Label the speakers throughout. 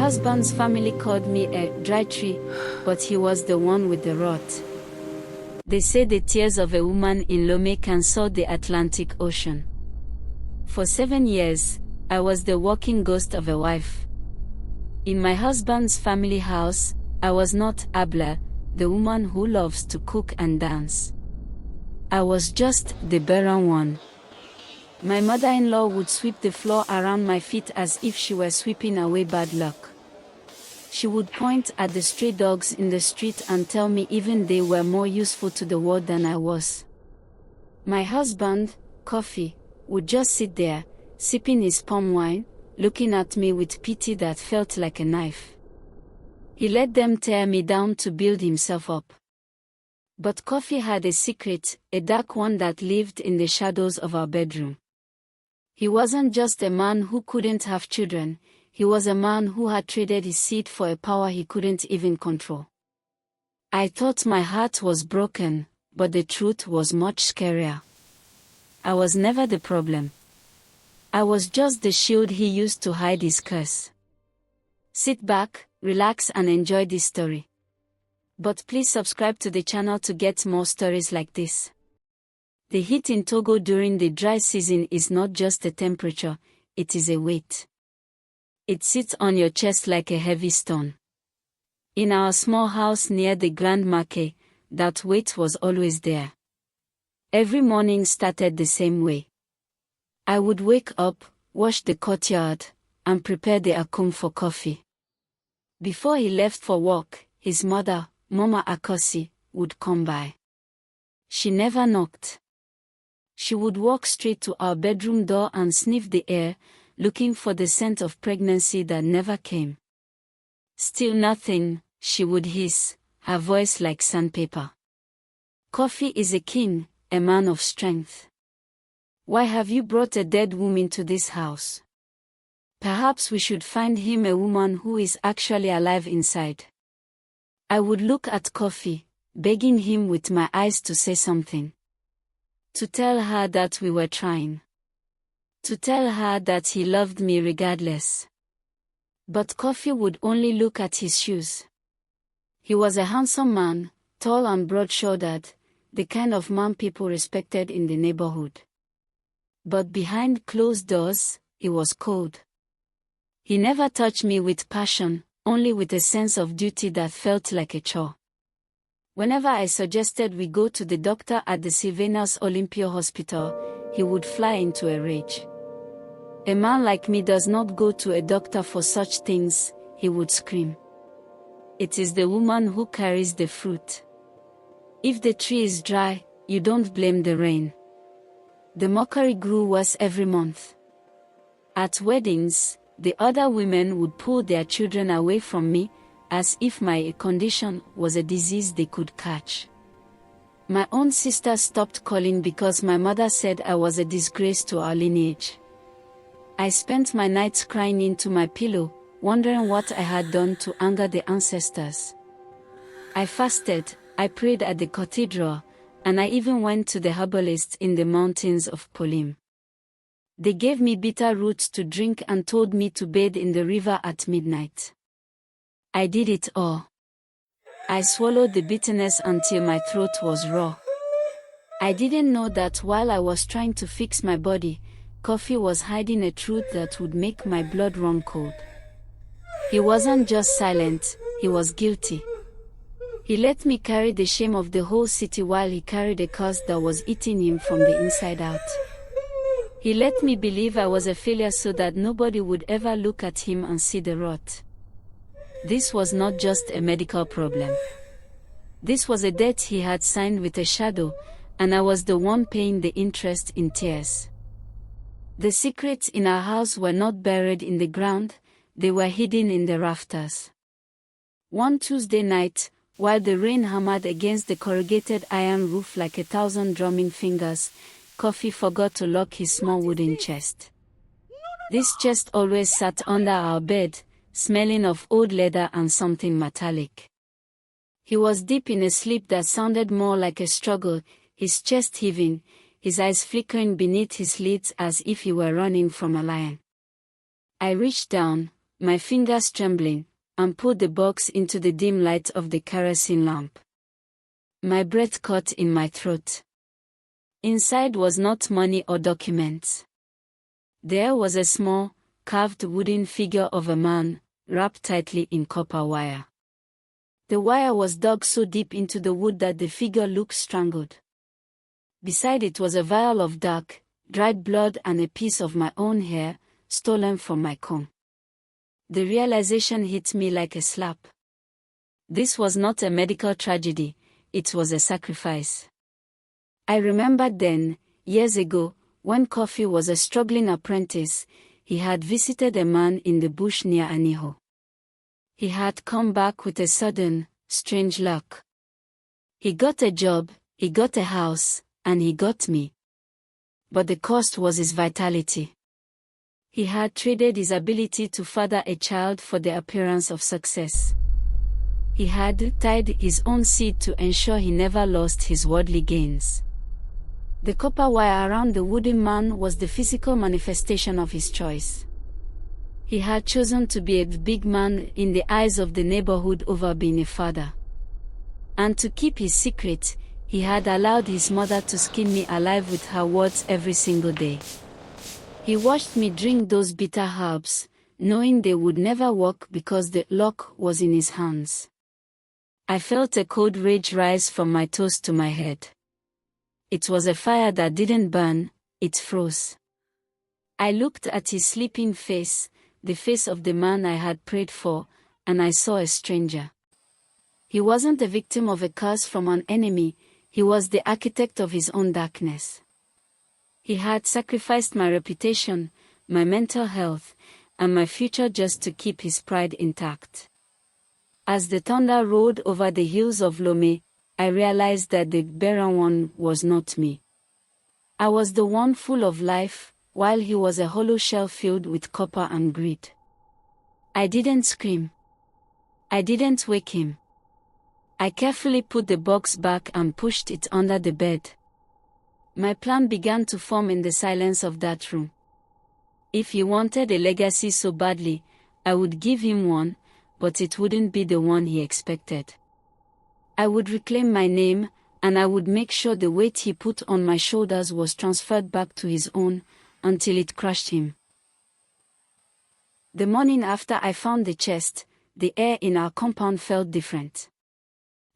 Speaker 1: husband's family called me a dry tree, but he was the one with the rot. They say the tears of a woman in Lome can salt the Atlantic Ocean. For 7 years, I was the walking ghost of a wife. In my husband's family house, I was not Abla, the woman who loves to cook and dance. I was just the barren one. My mother-in-law would sweep the floor around my feet as if she were sweeping away bad luck. She would point at the stray dogs in the street and tell me even they were more useful to the world than I was. My husband, Coffee, would just sit there, sipping his palm wine, looking at me with pity that felt like a knife. He let them tear me down to build himself up. But Coffee had a secret, a dark one that lived in the shadows of our bedroom. He wasn't just a man who couldn't have children, he was a man who had traded his seed for a power he couldn't even control. I thought my heart was broken, but the truth was much scarier. I was never the problem. I was just the shield he used to hide his curse. Sit back, relax and enjoy this story. But please subscribe to the channel to get more stories like this. The heat in Togo during the dry season is not just a temperature, it is a weight. It sits on your chest like a heavy stone. In our small house near the Grand Market, that weight was always there. Every morning started the same way. I would wake up, wash the courtyard, and prepare the akum for Coffee. Before he left for work, his mother, Mama Akosi, would come by. She never knocked. She would walk straight to our bedroom door and sniff the air, looking for the scent of pregnancy that never came. Still nothing, she would hiss, her voice like sandpaper. Coffee is a king, a man of strength. Why have you brought a dead woman to this house? Perhaps we should find him a woman who is actually alive inside. I would look at Coffee, begging him with my eyes to say something. To tell her that we were trying. To tell her that he loved me regardless. But Coffee would only look at his shoes. He was a handsome man, tall and broad-shouldered, the kind of man people respected in the neighborhood. But behind closed doors, he was cold. He never touched me with passion, only with a sense of duty that felt like a chore. Whenever I suggested we go to the doctor at the Sylvanus Olympia Hospital, he would fly into a rage. A man like me does not go to a doctor for such things, he would scream. It is the woman who carries the fruit. If the tree is dry, you don't blame the rain. The mockery grew worse every month. At weddings, the other women would pull their children away from me, as if my condition was a disease they could catch. My own sister stopped calling because my mother said I was a disgrace to our lineage. I spent my nights crying into my pillow, wondering what I had done to anger the ancestors. I fasted, I prayed at the cathedral, and I even went to the herbalists in the mountains of Polim. They gave me bitter roots to drink and told me to bathe in the river at midnight. I did it all. I swallowed the bitterness until my throat was raw. I didn't know that while I was trying to fix my body, Coffee was hiding a truth that would make my blood run cold. He wasn't just silent, he was guilty. He let me carry the shame of the whole city while he carried a curse that was eating him from the inside out. He let me believe I was a failure so that nobody would ever look at him and see the rot. This was not just a medical problem. This was a debt he had signed with a shadow, and I was the one paying the interest in tears. The secrets in our house were not buried in the ground, they were hidden in the rafters. One Tuesday night, while the rain hammered against the corrugated iron roof like 1,000 drumming fingers, Coffee forgot to lock his small wooden chest. This chest always sat under our bed, smelling of old leather and something metallic. He was deep in a sleep that sounded more like a struggle, his chest heaving, his eyes flickering beneath his lids as if he were running from a lion. I reached down, my fingers trembling, and poured the box into the dim light of the kerosene lamp. My breath caught in my throat. Inside was not money or documents. There was a small, carved wooden figure of a man, wrapped tightly in copper wire. The wire was dug so deep into the wood that the figure looked strangled. Beside it was a vial of dark, dried blood and a piece of my own hair, stolen from my comb. The realization hit me like a slap. This was not a medical tragedy, it was a sacrifice. I remembered then, years ago, when Kofi was a struggling apprentice, he had visited a man in the bush near Aniho. He had come back with a sudden, strange luck. He got a job, he got a house, and he got me. But the cost was his vitality. He had traded his ability to father a child for the appearance of success. He had tied his own seed to ensure he never lost his worldly gains. The copper wire around the wooden man was the physical manifestation of his choice. He had chosen to be a big man in the eyes of the neighborhood over being a father. And to keep his secret, he had allowed his mother to skin me alive with her words every single day. He watched me drink those bitter herbs, knowing they would never work because the lock was in his hands. I felt a cold rage rise from my toes to my head. It was a fire that didn't burn, it froze. I looked at his sleeping face, the face of the man I had prayed for, and I saw a stranger. He wasn't a victim of a curse from an enemy, he was the architect of his own darkness. He had sacrificed my reputation, my mental health, and my future just to keep his pride intact. As the thunder rolled over the hills of Lome, I realized that the barren one was not me. I was the one full of life, while he was a hollow shell filled with copper and greed. I didn't scream. I didn't wake him. I carefully put the box back and pushed it under the bed. My plan began to form in the silence of that room. If he wanted a legacy so badly, I would give him one, but it wouldn't be the one he expected. I would reclaim my name, and I would make sure the weight he put on my shoulders was transferred back to his own, until it crushed him. The morning after I found the chest, the air in our compound felt different.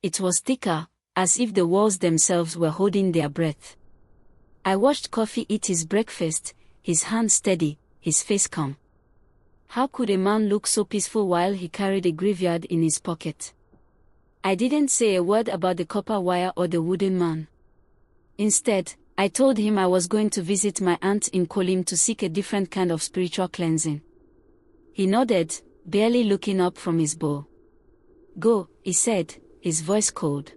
Speaker 1: It was thicker, as if the walls themselves were holding their breath. I watched Kofi eat his breakfast, his hands steady, his face calm. How could a man look so peaceful while he carried a graveyard in his pocket? I didn't say a word about the copper wire or the wooden man. Instead, I told him I was going to visit my aunt in Kolim to seek a different kind of spiritual cleansing. He nodded, barely looking up from his bowl. "Go," he said, his voice cold.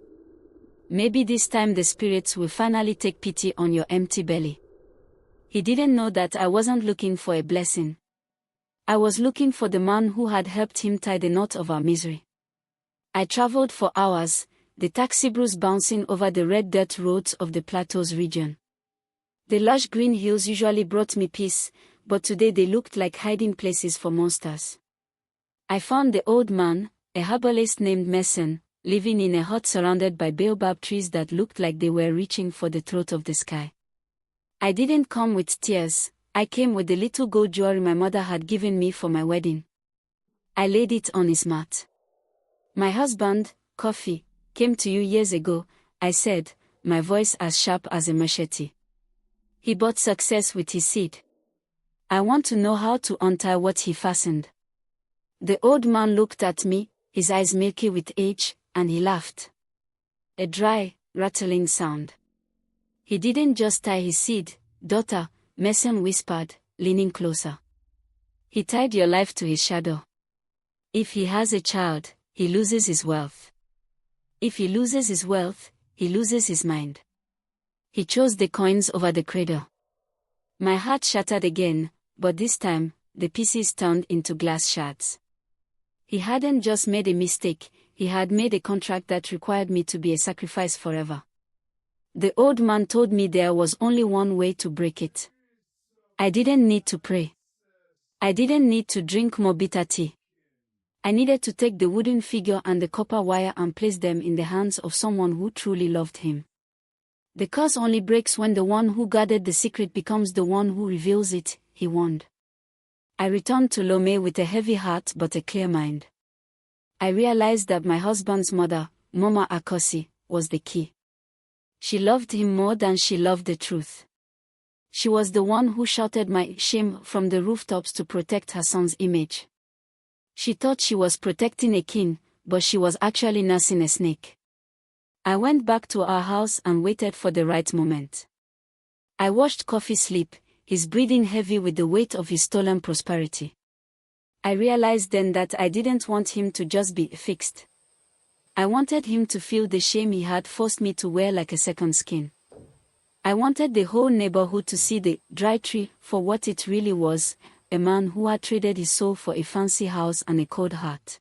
Speaker 1: "Maybe this time the spirits will finally take pity on your empty belly." He didn't know that I wasn't looking for a blessing. I was looking for the man who had helped him tie the knot of our misery. I traveled for hours, the taxi bros bouncing over the red dirt roads of the Plateaus region. The lush green hills usually brought me peace, but today they looked like hiding places for monsters. I found the old man, a herbalist named Mason, living in a hut surrounded by baobab trees that looked like they were reaching for the throat of the sky. I didn't come with tears, I came with the little gold jewelry my mother had given me for my wedding. I laid it on his mat. "My husband, Kofi, came to you years ago," I said, my voice as sharp as a machete. "He bought success with his seed. I want to know how to untie what he fastened." The old man looked at me, his eyes milky with age, and he laughed. A dry, rattling sound. "He didn't just tie his seed, daughter," Mason whispered, leaning closer. "He tied your life to his shadow. If he has a child, he loses his wealth. If he loses his wealth, he loses his mind. He chose the coins over the cradle." My heart shattered again, but this time, the pieces turned into glass shards. He hadn't just made a mistake, he had made a contract that required me to be a sacrifice forever. The old man told me there was only one way to break it. I didn't need to pray. I didn't need to drink more bitter tea. I needed to take the wooden figure and the copper wire and place them in the hands of someone who truly loved him. The curse only breaks when the one who guarded the secret becomes the one who reveals it, he warned. I returned to Lomé with a heavy heart but a clear mind. I realized that my husband's mother, Mama Akosi, was the key. She loved him more than she loved the truth. She was the one who shouted my shame from the rooftops to protect her son's image. She thought she was protecting a king, but she was actually nursing a snake. I went back to our house and waited for the right moment. I watched Kofi sleep, his breathing heavy with the weight of his stolen prosperity. I realized then that I didn't want him to just be fixed. I wanted him to feel the shame he had forced me to wear like a second skin. I wanted the whole neighborhood to see the dry tree for what it really was, a man who had traded his soul for a fancy house and a cold heart.